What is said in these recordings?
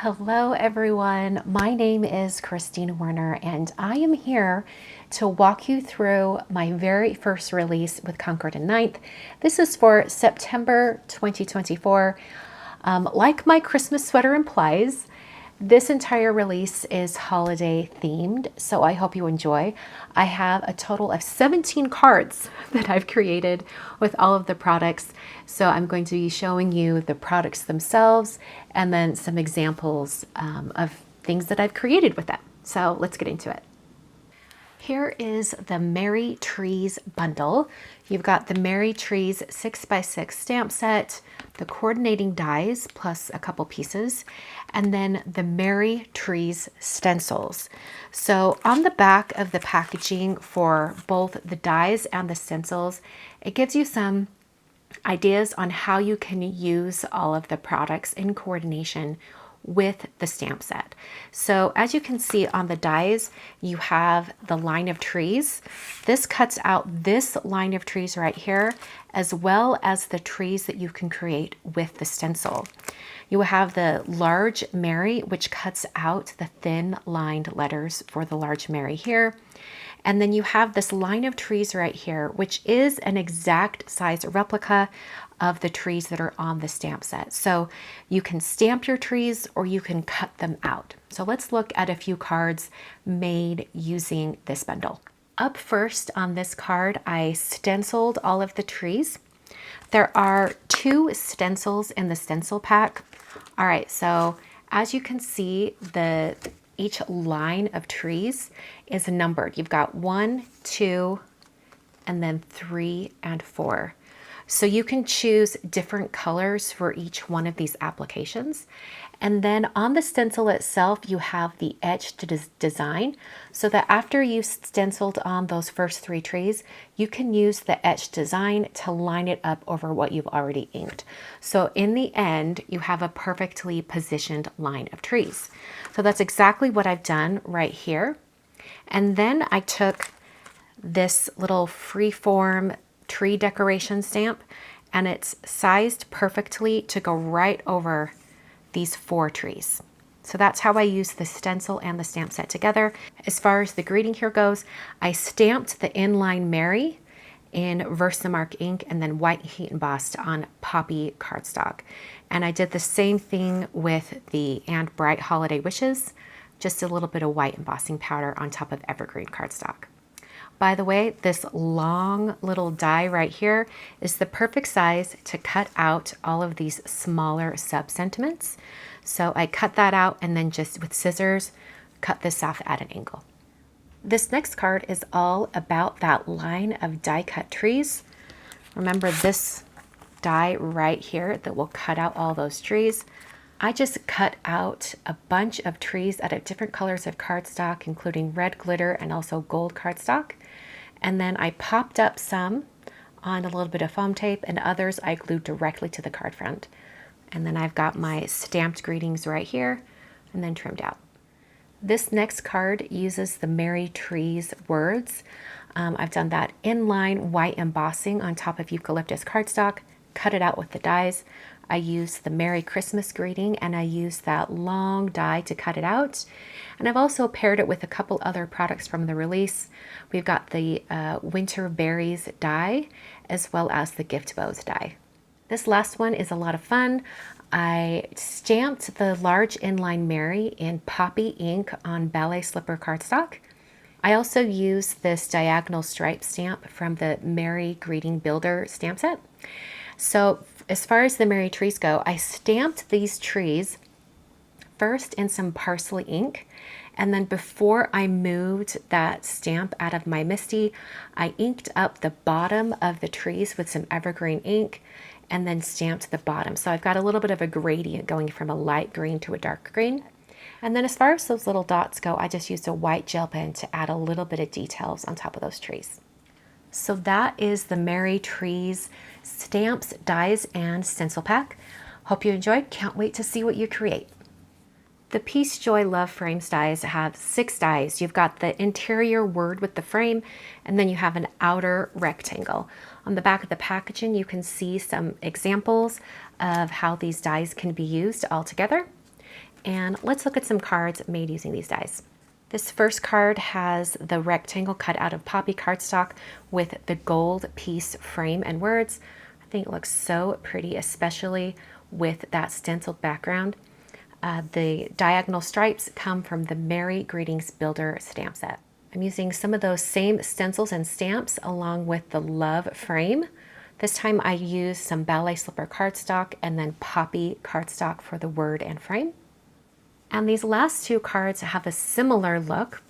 Hello everyone, my name is Christina Werner and I am here to walk you through my very first release with Concord and Ninth. This is for September 2024. Like my Christmas sweater implies, this entire release is holiday themed, so I hope you enjoy. I have a total of 17 cards that I've created with all of the products. So I'm going to be showing you the products themselves and then some examples of things that I've created with them. So let's get into it. Here is the Merry Trees bundle. You've got the Merry Trees 6x6 stamp set, the coordinating dies plus a couple pieces, and then the Merry Trees stencils. So on the back of the packaging for both the dies and the stencils, it gives you some ideas on how you can use all of the products in coordination with the stamp set. So as you can see on the dies, you have the line of trees. This cuts out this line of trees right here, as well as the trees that you can create with the stencil. You will have the large Merry, which cuts out the thin lined letters for the large Merry here. And then you have this line of trees right here, which is an exact size replica of the trees that are on the stamp set. So you can stamp your trees or you can cut them out. So let's look at a few cards made using this bundle. Up first on this card, I stenciled all of the trees. There are 2 stencils in the stencil pack. All right, so as you can see, each line of trees is numbered. You've got 1, 2, and then 3 and 4. So you can choose different colors for each one of these applications. And then on the stencil itself, you have the etched design so that after you've stenciled on those first 3 trees, you can use the etched design to line it up over what you've already inked. So in the end, you have a perfectly positioned line of trees. So that's exactly what I've done right here. And then I took this little freeform tree decoration stamp and it's sized perfectly to go right over these 4 trees. So that's how I use the stencil and the stamp set together. As far as the greeting here goes, I stamped the inline Merry in Versamark ink and then white heat embossed on poppy cardstock. And I did the same thing with the And Bright Holiday Wishes, just a little bit of white embossing powder on top of evergreen cardstock. By the way, this long little die right here is the perfect size to cut out all of these smaller sub-sentiments. So I cut that out and then just with scissors, cut this off at an angle. This next card is all about that line of die cut trees. Remember this die right here that will cut out all those trees. I just cut out a bunch of trees out of different colors of cardstock, including red glitter and also gold cardstock. And then I popped up some on a little bit of foam tape and others I glued directly to the card front. And then I've got my stamped greetings right here and then trimmed out. This next card uses the Merry Trees words. I've done that inline white embossing on top of eucalyptus cardstock, cut it out with the dies. I used the Merry Christmas greeting and I used that long die to cut it out. And I've also paired it with a couple other products from the release. We've got the Winter Berries die as well as the Gift Bows die. This last one is a lot of fun. I stamped the large inline Merry in poppy ink on ballet slipper cardstock. I also used this diagonal stripe stamp from the Merry Greeting Builder stamp set. So as far as the Merry trees go, I stamped these trees first in some parsley ink, and then before I moved that stamp out of my MISTI, I inked up the bottom of the trees with some evergreen ink and then stamped the bottom. So I've got a little bit of a gradient going from a light green to a dark green. And then as far as those little dots go, I just used a white gel pen to add a little bit of details on top of those trees. So that is the Merry Trees stamps, dies, and stencil pack. Hope you enjoyed. Can't wait to see what you create. The Peace, Joy, Love frames dies have 6 dies. You've got the interior word with the frame, and then you have an outer rectangle. On the back of the packaging, you can see some examples of how these dies can be used all together. And let's look at some cards made using these dies. This first card has the rectangle cut out of poppy cardstock with the gold piece frame and words. I think it looks so pretty, especially with that stenciled background. The diagonal stripes come from the Merry Greetings Builder stamp set. I'm using some of those same stencils and stamps along with the love frame. This time I used some ballet slipper cardstock and then poppy cardstock for the word and frame. And these last two cards have a similar look.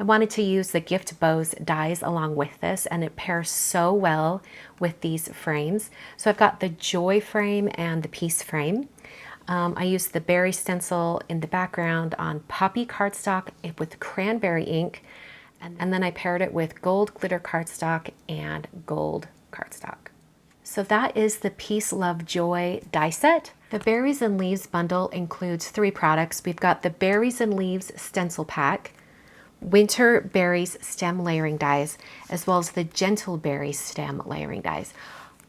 I wanted to use the Gift Bows dies along with this, and it pairs so well with these frames. So I've got the Joy frame and the Peace frame. I used the berry stencil in the background on poppy cardstock with cranberry ink, and then I paired it with gold glitter cardstock and gold cardstock. So that is the Peace, Love, Joy die set. The Berries and Leaves bundle includes 3 products. We've got the Berries and Leaves stencil pack, Winter Berries stem layering dies, as well as the Gentle Berries stem layering dies.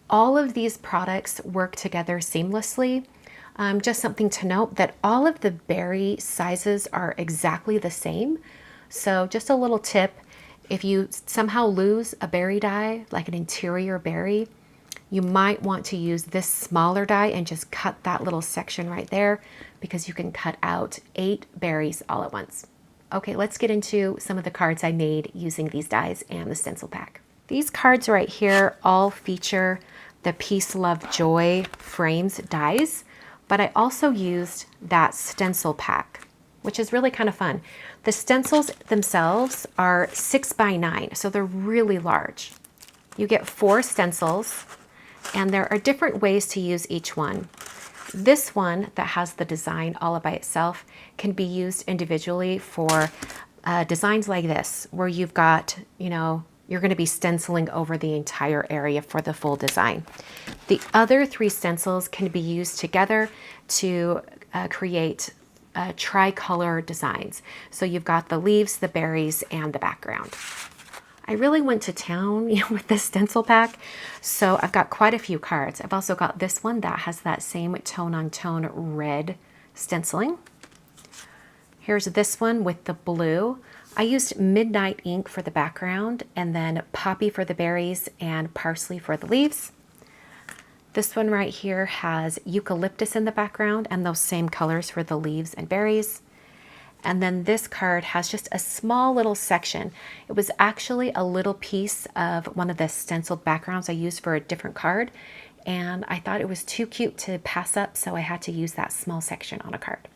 All of these products work together seamlessly. Just something to note that all of the berry sizes are exactly the same. So just a little tip, if you somehow lose a berry die, like an interior berry, you might want to use this smaller die and just cut that little section right there, because you can cut out 8 berries all at once. Okay, let's get into some of the cards I made using these dies and the stencil pack. These cards right here all feature the Peace, Love, Joy frames dies, but I also used that stencil pack, which is really kind of fun. The stencils themselves are 6 by 9, so they're really large. You get 4 stencils, and there are different ways to use each one. This one that has the design all by itself can be used individually for designs like this, where you've got, you're going to be stenciling over the entire area for the full design. The other 3 stencils can be used together to create tricolor designs. So you've got the leaves, the berries, and the background. I really went to town with this stencil pack, so I've got quite a few cards. I've also got this one that has that same tone-on-tone red stenciling. Here's this one with the blue. I used Midnight ink for the background, and then poppy for the berries and parsley for the leaves. This one right here has eucalyptus in the background and those same colors for the leaves and berries. And then this card has just a small little section. It was actually a little piece of one of the stenciled backgrounds I used for a different card, and I thought it was too cute to pass up, so I had to use that small section on a card.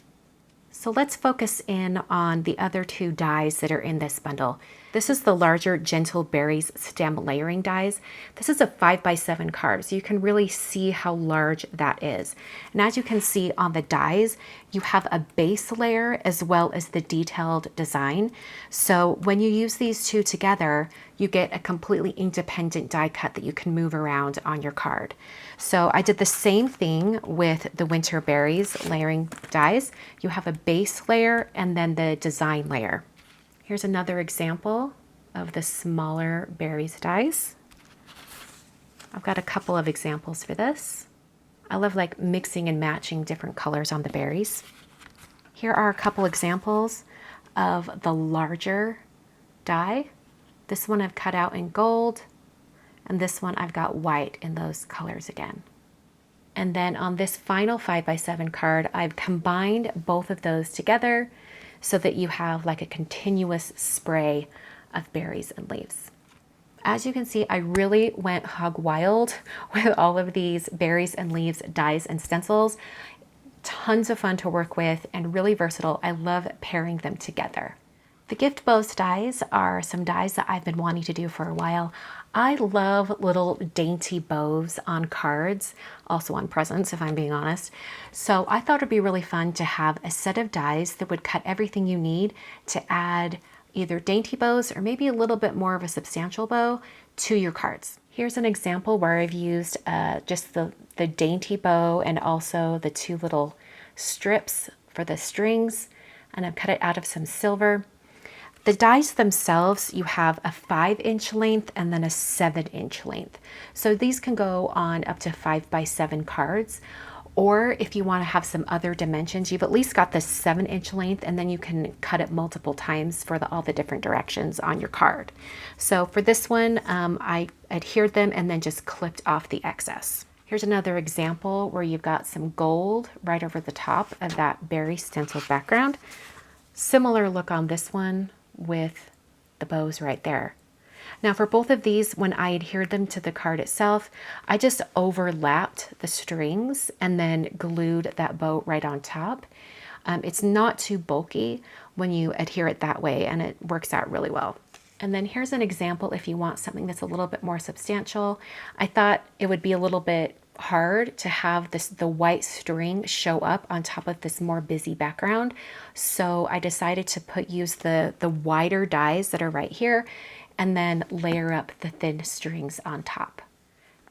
So let's focus in on the other 2 dies that are in this bundle. This is the larger Gentle Berries stem layering dies. This is a 5 by 7 card, so you can really see how large that is. And as you can see on the dies, you have a base layer as well as the detailed design. So when you use these 2 together, you get a completely independent die cut that you can move around on your card. So I did the same thing with the Winter Berries layering dies. You have a base layer and then the design layer. Here's another example of the smaller berries dies. I've got a couple of examples for this. I love like mixing and matching different colors on the berries. Here are a couple examples of the larger die. This one I've cut out in gold, and this one I've got white in those colors again. And then on this final 5 by 7 card, I've combined both of those together so that you have like a continuous spray of berries and leaves. As you can see, I really went hog wild with all of these berries and leaves dies and stencils. Tons of fun to work with and really versatile. I love pairing them together. The Gift Bows dies are some dies that I've been wanting to do for a while. I love little dainty bows on cards, also on presents if I'm being honest. So I thought it'd be really fun to have a set of dies that would cut everything you need to add either dainty bows or maybe a little bit more of a substantial bow to your cards. Here's an example where I've used just the dainty bow and also the 2 little strips for the strings, and I've cut it out of some silver. The dies themselves, you have a 5-inch length and then a 7-inch length. So these can go on up to 5 by 7 cards, Or if you want to have some other dimensions, you've at least got this 7-inch length, and then you can cut it multiple times for all the different directions on your card. So for this one, I adhered them and then just clipped off the excess. Here's another example where you've got some gold right over the top of that berry stenciled background. Similar look on this one with the bows right there. Now for both of these, when I adhered them to the card itself, I just overlapped the strings and then glued that bow right on top. It's not too bulky when you adhere it that way, and it works out really well. And then here's an example if you want something that's a little bit more substantial. I thought it would be a little bit hard to have the white string show up on top of this more busy background. So I decided to use the wider dies that are right here, and then layer up the thin strings on top.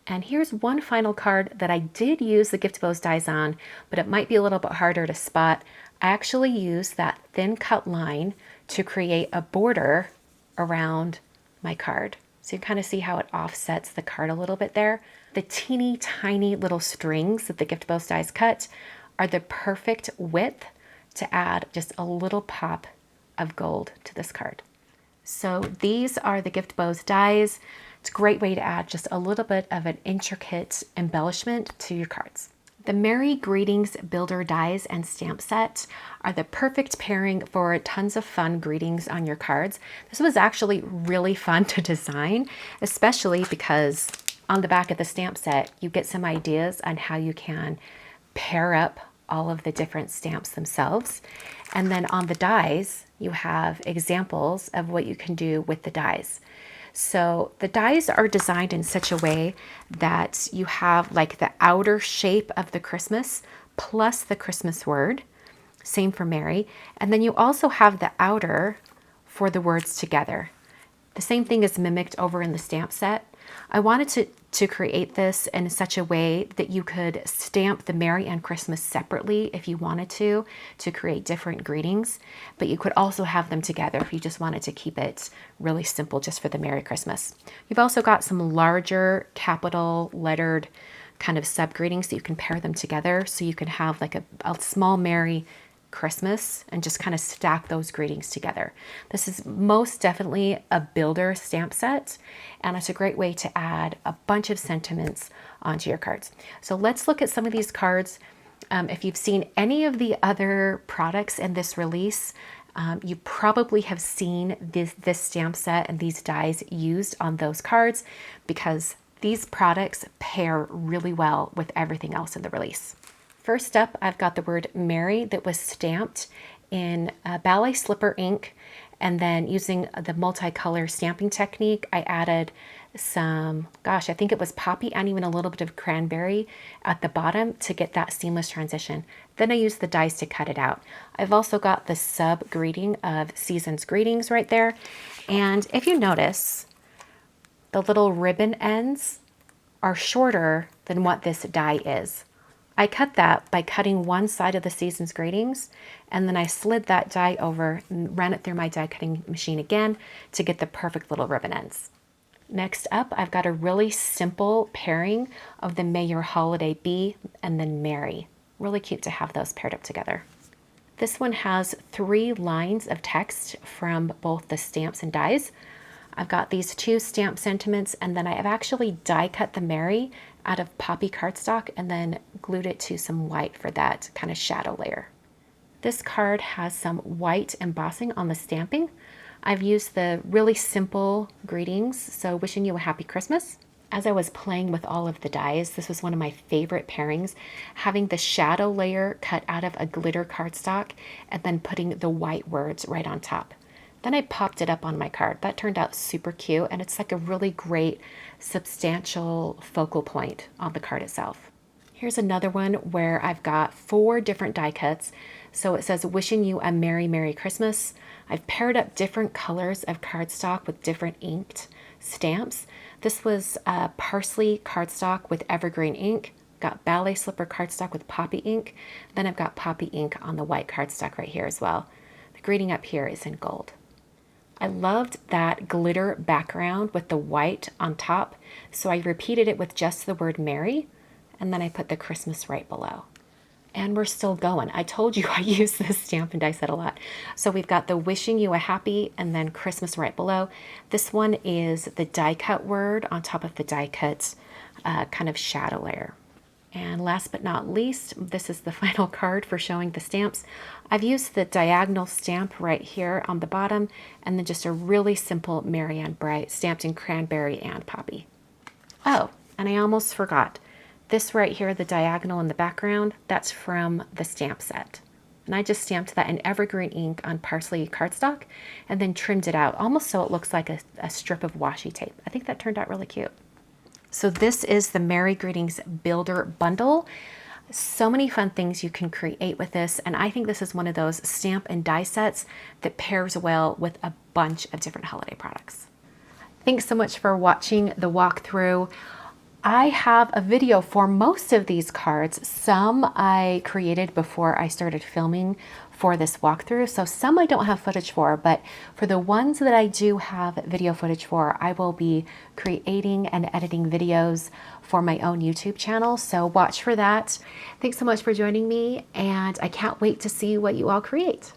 And here's one final card that I did use the Gift Bows dies on, but it might be a little bit harder to spot. I actually used that thin cut line to create a border around my card. So you kind of see how it offsets the card a little bit there. The teeny tiny little strings that the Gift Bows dies cut are the perfect width to add just a little pop of gold to this card. So these are the Gift Bows dies. It's a great way to add just a little bit of an intricate embellishment to your cards. The Merry Greetings Builder dies and stamp set are the perfect pairing for tons of fun greetings on your cards. This was actually really fun to design, especially because on the back of the stamp set, you get some ideas on how you can pair up all of the different stamps themselves. And then on the dies, you have examples of what you can do with the dies. So the dies are designed in such a way that you have like the outer shape of the Christmas plus the Christmas word, same for Merry, and then you also have the outer for the words together. The same thing is mimicked over in the stamp set. I wanted to create this in such a way that you could stamp the Merry and Christmas separately if you wanted to create different greetings, but you could also have them together if you just wanted to keep it really simple just for the Merry Christmas. You've also got some larger capital lettered kind of sub greetings that you can pair them together, so you can have like a small Merry Christmas and just kind of stack those greetings together. This is most definitely a builder stamp set, and it's a great way to add a bunch of sentiments onto your cards. So let's look at some of these cards. If you've seen any of the other products in this release, you probably have seen this stamp set and these dies used on those cards, because these products pair really well with everything else in the release. First up, I've got the word Merry that was stamped in ballet slipper ink, and then using the multicolor stamping technique, I added some, I think it was poppy and even a little bit of cranberry at the bottom to get that seamless transition. Then I used the dies to cut it out. I've also got the sub greeting of Season's Greetings right there. And if you notice, the little ribbon ends are shorter than what this die is. I cut that by cutting one side of the Season's Greetings, and then I slid that die over and ran it through my die cutting machine again to get the perfect little ribbon ends. Next up, I've got a really simple pairing of the May Your Holiday Be and then Merry. Really cute to have those paired up together. This one has 3 lines of text from both the stamps and dies. I've got these 2 stamp sentiments, and then I have actually die cut the Merry out of poppy cardstock and then glued it to some white for that kind of shadow layer. This card has some white embossing on the stamping. I've used the really simple greetings, so wishing you a happy Christmas. As I was playing with all of the dies, this was one of my favorite pairings, having the shadow layer cut out of a glitter cardstock and then putting the white words right on top. Then I popped it up on my card. That turned out super cute, and it's like a really great substantial focal point on the card itself. Here's another one where I've got 4 different die cuts. So it says, wishing you a Merry, Merry Christmas. I've paired up different colors of cardstock with different inked stamps. This was parsley cardstock with evergreen ink. Got ballet slipper cardstock with poppy ink. Then I've got poppy ink on the white cardstock right here as well. The greeting up here is in gold. I loved that glitter background with the white on top, so I repeated it with just the word Merry, and then I put the Christmas right below. And we're still going. I told you I use this stamp and die set a lot. So we've got the wishing you a happy and then Christmas right below. This one is the die cut word on top of the die cut kind of shadow layer. And last but not least, this is the final card for showing the stamps. I've used the diagonal stamp right here on the bottom, and then just a really simple Marianne Bright stamped in cranberry and poppy. Oh, and I almost forgot. This right here, the diagonal in the background, that's from the stamp set. And I just stamped that in evergreen ink on parsley cardstock and then trimmed it out almost so it looks like a strip of washi tape. I think that turned out really cute. So this is the Merry Greetings Builder Bundle. So many fun things you can create with this, and I think this is one of those stamp and die sets that pairs well with a bunch of different holiday products. Thanks so much for watching the walkthrough. I have a video for most of these cards. Some I created before I started filming for this walkthrough, so some I don't have footage for, but for the ones that I do have video footage for, I will be creating and editing videos for my own YouTube channel, so watch for that. Thanks so much for joining me, and I can't wait to see what you all create.